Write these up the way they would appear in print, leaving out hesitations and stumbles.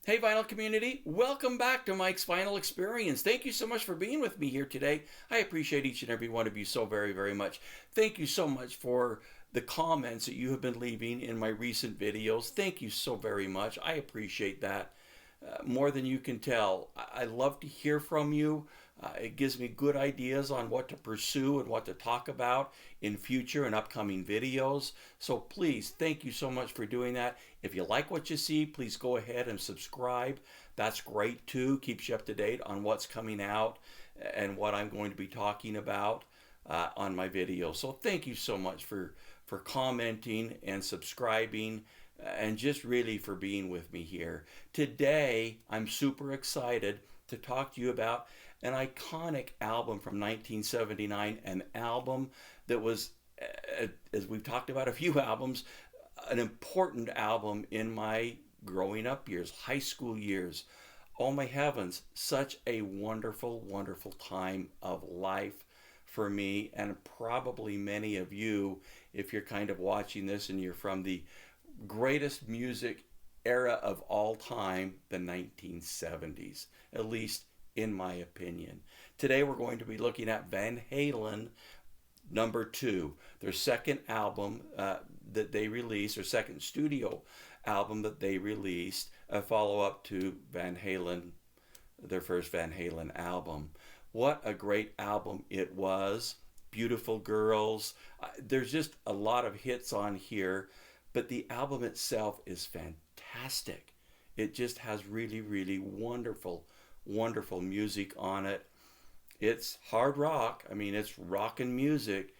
Hey vinyl community, welcome back to Mike's Vinyl Experience. Thank you so much for being with me here today. I appreciate each and every one of you so very, very much. Thank you so much for the comments that you have been leaving in my recent videos. Thank you so very much. I appreciate that more than you can tell. I love to hear from you. It gives me good ideas on what to pursue and what to talk about in future and upcoming videos. So please, thank you so much for doing that. If you like what you see, please go ahead and subscribe. That's great too. Keeps you up to date on what's coming out and what I'm going to be talking about on my videos. So thank you so much for commenting and subscribing and just really for being with me here. Today, I'm super excited to talk to you about an iconic album from 1979, an album that was, as we've talked about a few albums, an important album in my growing up years, high school years. Oh my heavens, such a wonderful, wonderful time of life for me, and probably many of you, if you're kind of watching this and you're from the greatest music era of all time, the 1970s, at least in my opinion. Today we're going to be looking at Van Halen #2, their second album that they released, their second studio album that they released, a follow-up to Van Halen, their first Van Halen album. What a great album it was. Beautiful Girls. There's just a lot of hits on here, but the album itself is fantastic. It just has really, really wonderful, wonderful music on it. It's hard rock. I mean, it's rockin' music.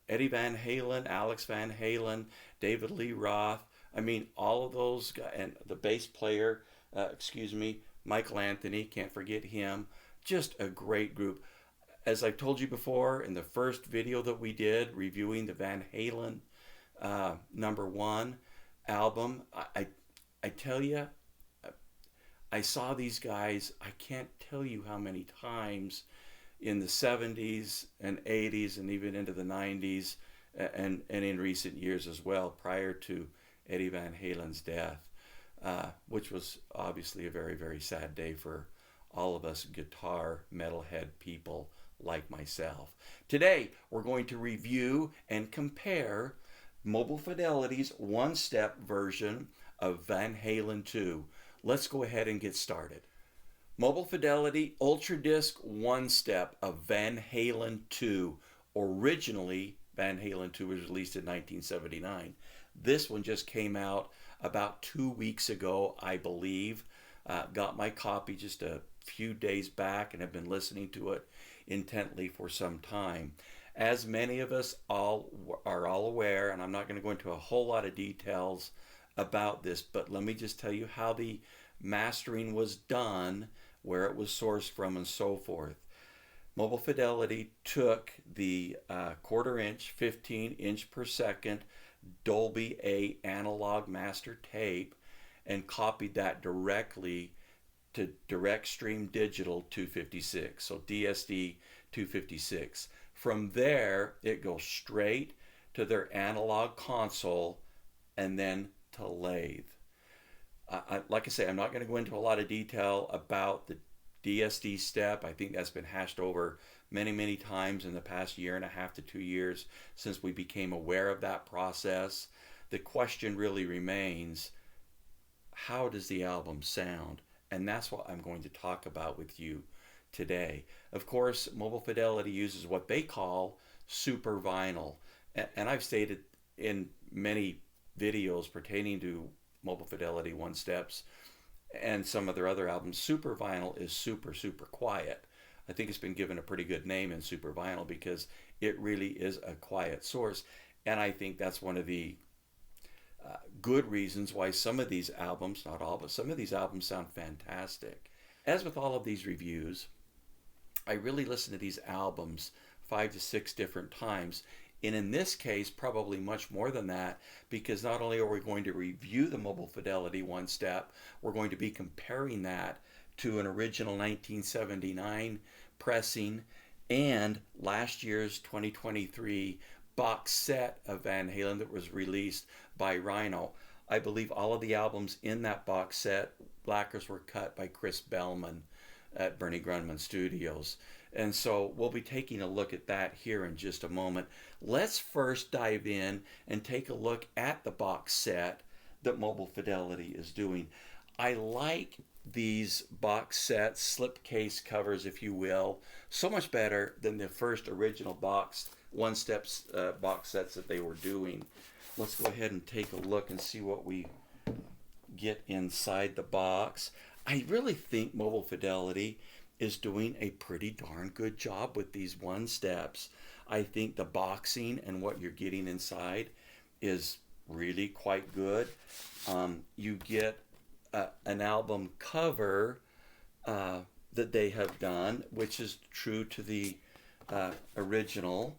Eddie Van Halen, Alex Van Halen, David Lee Roth. I mean, all of those guys, and the bass player, Michael Anthony, can't forget him. Just a great group. As I've told you before in the first video that we did reviewing the Van Halen #1 album, I tell you, I saw these guys, I can't tell you how many times in the 70s and 80s and even into the 90s and in recent years as well, prior to Eddie Van Halen's death, which was obviously a very, very sad day for all of us guitar metalhead people like myself. Today, we're going to review and compare Mobile Fidelity's one-step version of Van Halen II. Let's go ahead and get started. Mobile Fidelity Ultradisc one-step of Van Halen II. Originally, Van Halen II was released in 1979. This one just came out about 2 weeks ago, I believe. Got my copy just a few days back and have been listening to it intently for some time. As many of us are all aware, and I'm not going to go into a whole lot of details about this, but let me just tell you how the mastering was done, where it was sourced from, and so forth. Mobile Fidelity took the quarter-inch, 15-inch per second Dolby A analog master tape and copied that directly to Direct Stream Digital 256, so DSD 256. From there, it goes straight to their analog console and then to lathe. Like I say, I'm not going to go into a lot of detail about the DSD step. I think that's been hashed over many, many times in the past year and a half to 2 years since we became aware of that process. The question really remains, how does the album sound? And that's what I'm going to talk about with you today. Of course, Mobile Fidelity uses what they call super vinyl. And I've stated in many videos pertaining to Mobile Fidelity one-steps and some of their other albums, super vinyl is super, super quiet. I think it's been given a pretty good name in super vinyl because it really is a quiet source. And I think that's one of the good reasons why some of these albums, not all, but some of these albums sound fantastic. As with all of these reviews, I really listen to these albums 5 to 6 different times. And in this case, probably much more than that, because not only are we going to review the Mobile Fidelity one-step, we're going to be comparing that to an original 1979 pressing and last year's 2023 box set of Van Halen that was released by Rhino. I believe all of the albums in that box set, lacquers were cut by Chris Bellman at Bernie Grundman Studios. And so we'll be taking a look at that here in just a moment. Let's first dive in and take a look at the box set that Mobile Fidelity is doing. I like these box sets, slipcase covers, if you will, so much better than the first original one-step box sets that they were doing. Let's go ahead and take a look and see what we get inside the box. I really think Mobile Fidelity is doing a pretty darn good job with these one-steps. I think the boxing and what you're getting inside is really quite good. You get an album cover that they have done, which is true to the original.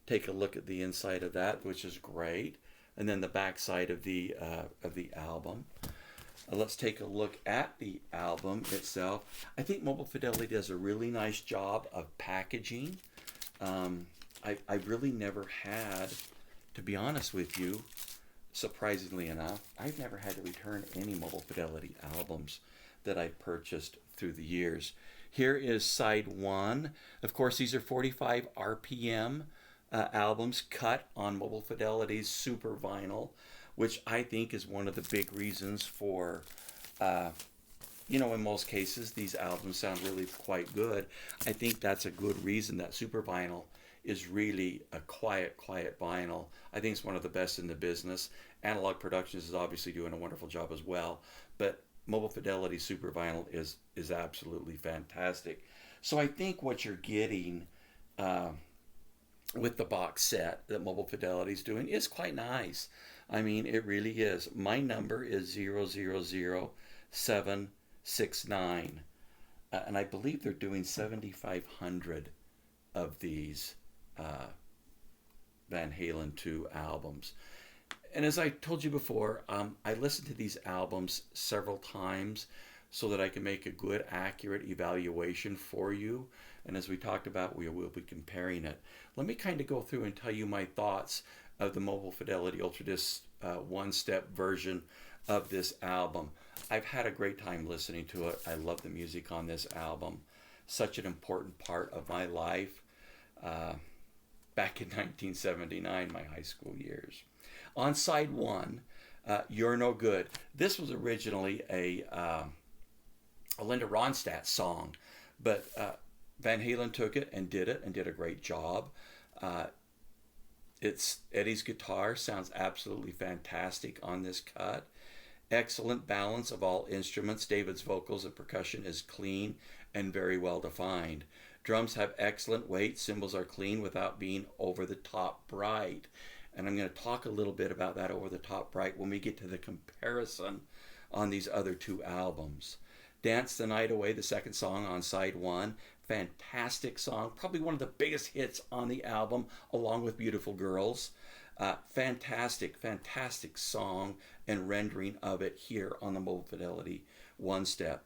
Take a look at the inside of that, which is great, and then the back side of the album. Let's take a look at the album itself. I think Mobile Fidelity does a really nice job of packaging. I really never had, to be honest with you, surprisingly enough, I've never had to return any Mobile Fidelity albums that I've purchased through the years. Here is side 1. Of course, these are 45 RPM albums cut on Mobile Fidelity's super vinyl, which I think is one of the big reasons for, in most cases, these albums sound really quite good. I think that's a good reason that super vinyl is really a quiet vinyl. I think it's one of the best in the business. Analog Productions is obviously doing a wonderful job as well, but Mobile Fidelity super vinyl is absolutely fantastic. So I think what you're getting with the box set that Mobile Fidelity is doing is quite nice. I mean, it really is. My number is 000769, and I believe they're doing 7,500 of these Van Halen II albums. And as I told you before, I listened to these albums several times so that I can make a good, accurate evaluation for you. And as we talked about, we will be comparing it. Let me kind of go through and tell you my thoughts of the Mobile Fidelity Ultradisc one-step version of this album. I've had a great time listening to it. I love the music on this album. Such an important part of my life back in 1979, my high school years. On side 1, You're No Good. This was originally a Linda Ronstadt song, but Van Halen took it and did a great job. Eddie's guitar sounds absolutely fantastic on this cut. Excellent balance of all instruments. David's vocals and percussion is clean and very well defined. Drums have excellent weight. Cymbals are clean without being over the top bright. And I'm going to talk a little bit about that over the top bright when we get to the comparison on these other two albums. Dance the Night Away, the second song on side 1. Fantastic song, probably one of the biggest hits on the album, along with Beautiful Girls. Fantastic song and rendering of it here on the Mobile Fidelity one-step.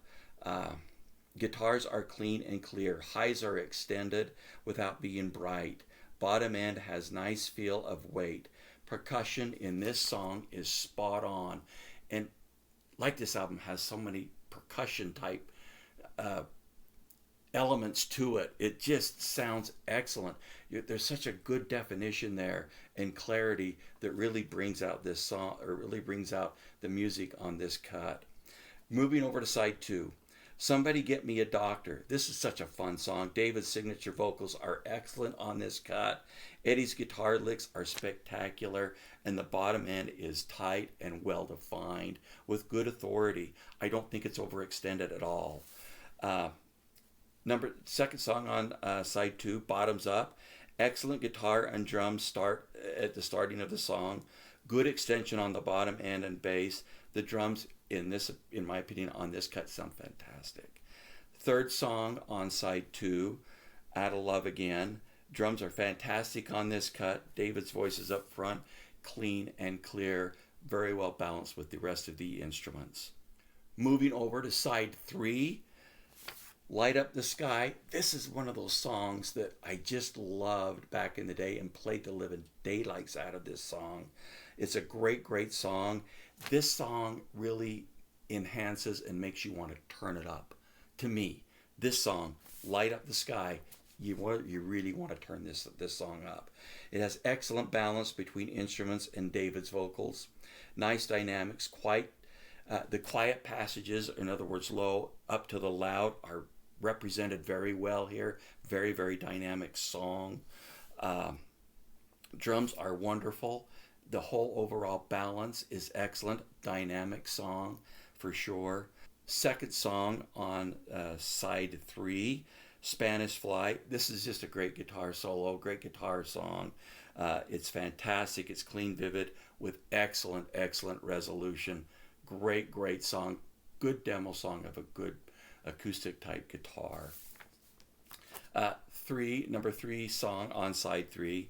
Guitars are clean and clear. Highs are extended without being bright. Bottom end has nice feel of weight. Percussion in this song is spot on. And like this album has so many percussion type elements to it, it just sounds excellent. There's such a good definition there and clarity that really brings out this song, or really brings out the music on this cut. Moving over to side 2. Somebody Get Me a Doctor. This is such a fun song. David's signature vocals are excellent on this cut. Eddie's guitar licks are spectacular, and the bottom end is tight and well defined with good authority. I don't think it's overextended at all. Second song on side 2, Bottoms Up. Excellent guitar and drums start at the starting of the song. Good extension on the bottom end and bass. The drums in my opinion, on this cut sound fantastic. Third song on side 2, Out of Love Again. Drums are fantastic on this cut. David's voice is up front, clean and clear, very well balanced with the rest of the instruments. Moving over to side 3, Light Up the Sky. This is one of those songs that I just loved back in the day and played the living daylights out of this song. It's a great, great song. This song really enhances and makes you want to turn it up. To me, this song, Light Up the Sky, you really want to turn this song up. It has excellent balance between instruments and David's vocals. Nice dynamics, the quiet passages, in other words, low up to the loud, are represented very well here. Very, very dynamic song. Drums are wonderful. The whole overall balance is excellent. Dynamic song for sure. Second song on side 3, Spanish Fly. This is just a great guitar solo, great guitar song. It's fantastic. It's clean, vivid, with excellent, excellent resolution. Great, great song. Good demo song of a good acoustic type guitar. Number 3 song on side 3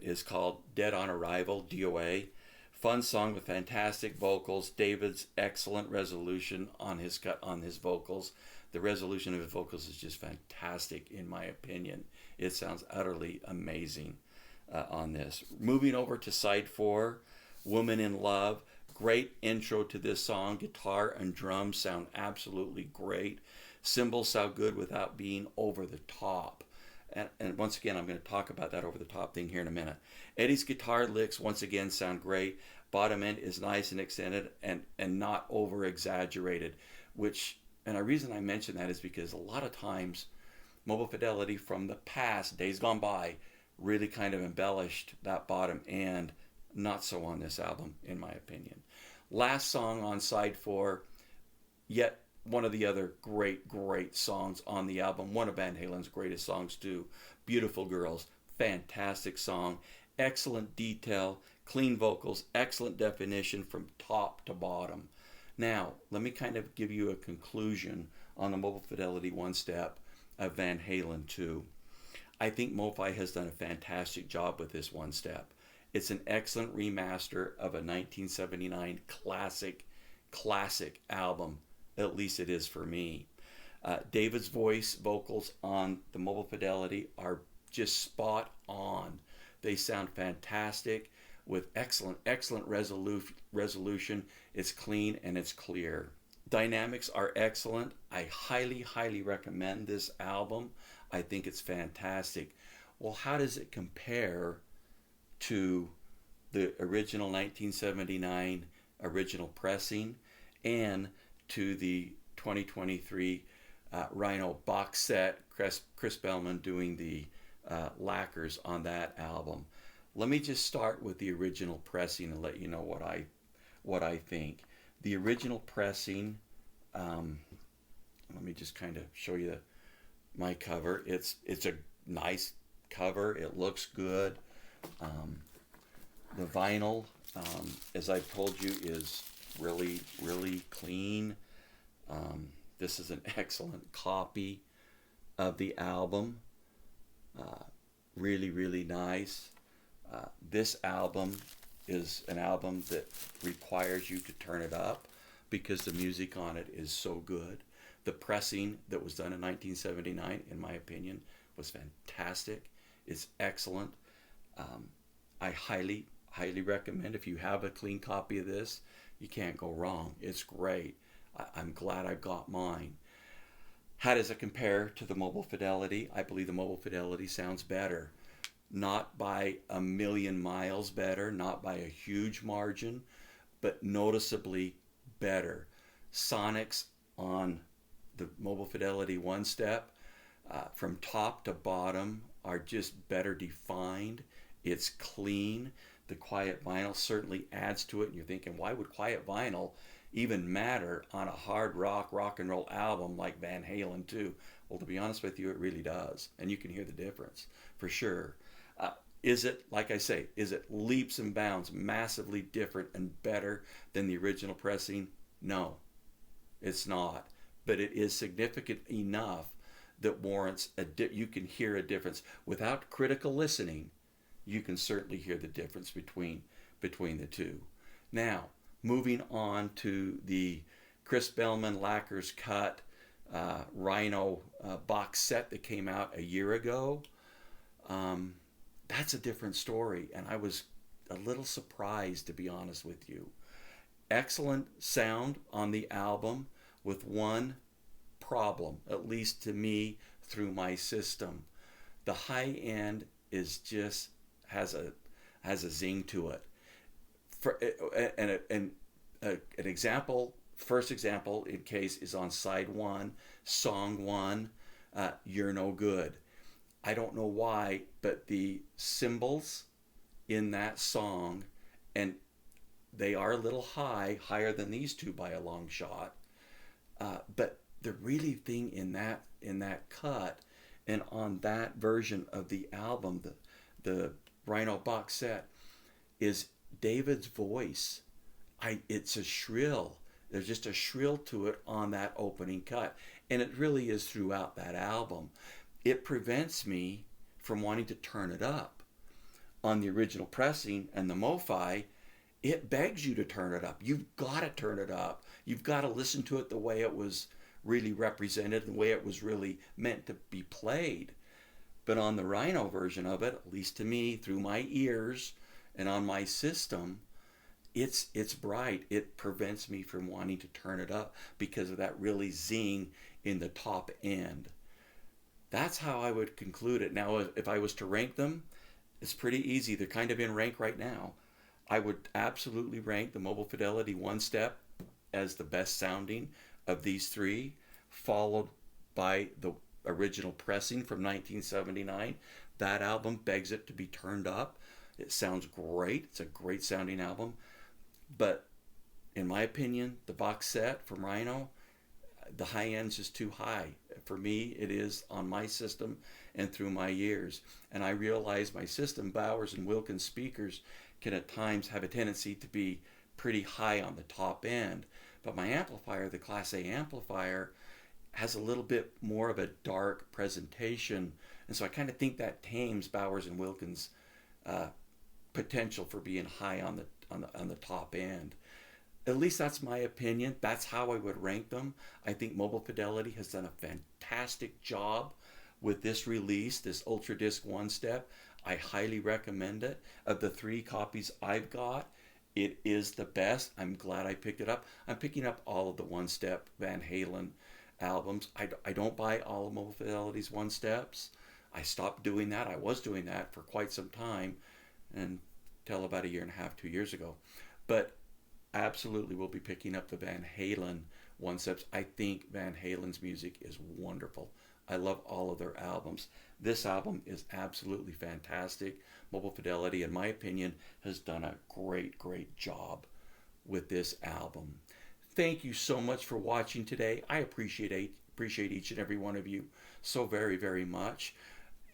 is called Dead on Arrival, DOA. Fun song with fantastic vocals. David's excellent resolution on his vocals. The resolution of his vocals is just fantastic, in my opinion. It sounds utterly amazing on this. Moving over to side 4, Woman in Love. Great intro to this song. Guitar and drums sound absolutely great. Cymbals sound good without being over the top. And once again, I'm going to talk about that over the top thing here in a minute. Eddie's guitar licks, once again, sound great. Bottom end is nice and extended and not over exaggerated, and the reason I mention that is because a lot of times Mobile Fidelity from the past, days gone by, really kind of embellished that bottom end. Not so on this album, in my opinion. Last song on side 4, yet one of the other great, great songs on the album. One of Van Halen's greatest songs too. Beautiful Girls. Fantastic song. Excellent detail. Clean vocals. Excellent definition from top to bottom. Now, let me kind of give you a conclusion on the Mobile Fidelity One-Step of Van Halen 2. I think MoFi has done a fantastic job with this One-Step. It's an excellent remaster of a 1979 classic album. At least it is for me. David's vocals on the Mobile Fidelity are just spot on. They sound fantastic with excellent resolution. It's clean and it's clear. Dynamics are excellent. I highly recommend this album. I think it's fantastic. Well, how does it compare to the original 1979 original pressing and to the 2023 Rhino box set? Chris Bellman doing the lacquers on that album. Let me just start with the original pressing and let you know what I think. The original pressing, let me just kind of show you my cover. It's a nice cover. It looks good. The vinyl, as I've told you, is really clean. This is an excellent copy of the album. Really nice. This album is an album that requires you to turn it up because the music on it is so good. The pressing that was done in 1979, in my opinion, was fantastic. It's excellent. I highly recommend, if you have a clean copy of this, you can't go wrong. It's great. I'm glad I got mine. How does it compare to the Mobile Fidelity? I believe the Mobile Fidelity sounds better. Not by a million miles better, not by a huge margin, but noticeably better. Sonics on the Mobile Fidelity One-Step, from top to bottom, are just better defined. It's clean. The quiet vinyl certainly adds to it, and you're thinking, why would quiet vinyl even matter on a hard rock and roll album like Van Halen 2? Well, to be honest with you, it really does, and you can hear the difference for sure. Is it, like I say, is it leaps and bounds massively different and better than the original pressing? No, it's not, but it is significant enough that warrants you can hear a difference. Without critical listening, you can certainly hear the difference between the two. Now, moving on to the Chris Bellman Lacquers Cut Rhino box set that came out a year ago. That's a different story, and I was a little surprised, to be honest with you. Excellent sound on the album, with one problem, at least to me, through my system. The high end is just has a zing to it. For an example, first example in case is on side one, song one, You're No Good. I don't know why, but the cymbals in that song, and they are a little higher than these two by a long shot, but the really thing in that cut and on that version of the album, the Rhino box set, is David's voice. It's a shrill. There's just a shrill to it on that opening cut, and it really is throughout that album. It prevents me from wanting to turn it up. On the original pressing and the MoFi, it begs you to turn it up. You've got to turn it up. You've got to listen to it the way it was really represented, the way it was really meant to be played. But on the Rhino version of it, at least to me, through my ears and on my system, it's bright. It prevents me from wanting to turn it up because of that really zing in the top end. That's how I would conclude it. Now, if I was to rank them, it's pretty easy. They're kind of in rank right now. I would absolutely rank the Mobile Fidelity One-Step as the best sounding of these three, followed by the original pressing from 1979. That album begs it to be turned up. It sounds great. It's a great sounding album. But in my opinion, the box set from Rhino, the high end's just too high. For me, it is on my system and through my years. And I realize my system, Bowers and Wilkins speakers, can at times have a tendency to be pretty high on the top end. But my amplifier, the Class A amplifier, has a little bit more of a dark presentation. And so I kind of think that tames Bowers and Wilkins' potential for being high on the top end. At least that's my opinion. That's how I would rank them. I think Mobile Fidelity has done a fantastic job with this release, this Ultradisc One-Step. I highly recommend it. Of the 3 copies I've got, it is the best. I'm glad I picked it up. I'm picking up all of the One-Step Van Halen albums. I don't buy all of Mobile Fidelity's One-Steps. I stopped doing that. I was doing that for quite some time, until about a year and a half, 2 years ago. But absolutely will be picking up the Van Halen One-Steps. I think Van Halen's music is wonderful. I love all of their albums. This album is absolutely fantastic. Mobile Fidelity, in my opinion, has done a great job with this album. Thank you so much for watching today. I appreciate each and every one of you so very much.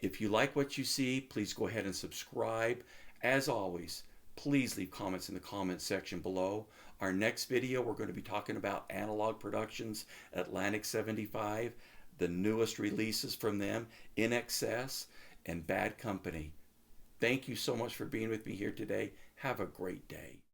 If you like what you see, please go ahead and subscribe. As always, please leave comments in the comments section below. Our next video, we're going to be talking about Analogue Productions Atlantic 75, the newest releases from them, In Excess and Bad Company. Thank you so much for being with me here today. Have a great day.